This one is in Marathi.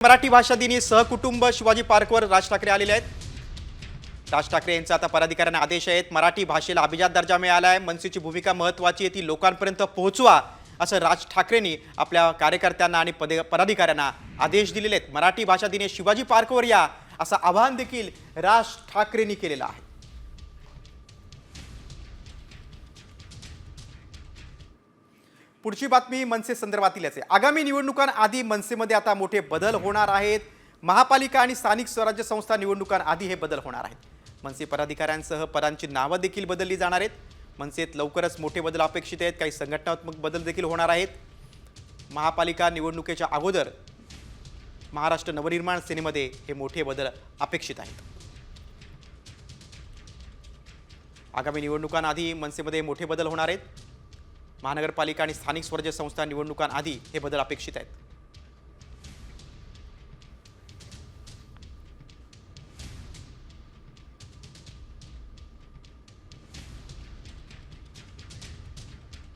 मराठी भाषा दिनी सहकुटुंब शिवाजी पार्कवर राज ठाकरे आलेले आहेत। राज ठाकरे यांचा आता पदाधिकाऱ्यांना आदेश आहेत। मराठी भाषेला अभिजात दर्जा मिळाला आहे। मनसेची भूमिका महत्त्वाची आहे, ती लोकांपर्यंत पोहोचवा असं राज ठाकरेंनी आपल्या कार्यकर्त्यांना आणि पदाधिकाऱ्यांना आदेश दिलेले आहेत। मराठी भाषा दिनी शिवाजी पार्कवर या असं आवाहन देखील राज ठाकरेंनी केलेलं आहे। पुढची बातमी मनसे संदर्भातील आहे। आगामी निवडणुकांआधी मनसेमध्ये आता मोठे बदल होणार आहेत। महापालिका आणि स्थानिक स्वराज्य संस्था निवडणुकांआधी हे बदल होणार आहेत। मनसे पदाधिकाऱ्यांसह पदांची नावं देखील बदलली जाणार आहेत। मनसेत लवकरच मोठे बदल अपेक्षित आहेत। काही संघटनात्मक बदल देखील होणार आहेत। महापालिका निवडणुकीच्या अगोदर महाराष्ट्र नवनिर्माण सेनेमध्ये हे मोठे बदल अपेक्षित आहेत। आगामी निवडणुकांआधी मनसेमध्ये मोठे बदल होणार आहेत। महानगरपालिका आणि स्थानिक स्वराज्य संस्था निवडणुकांआधी हे बदल अपेक्षित आहेत।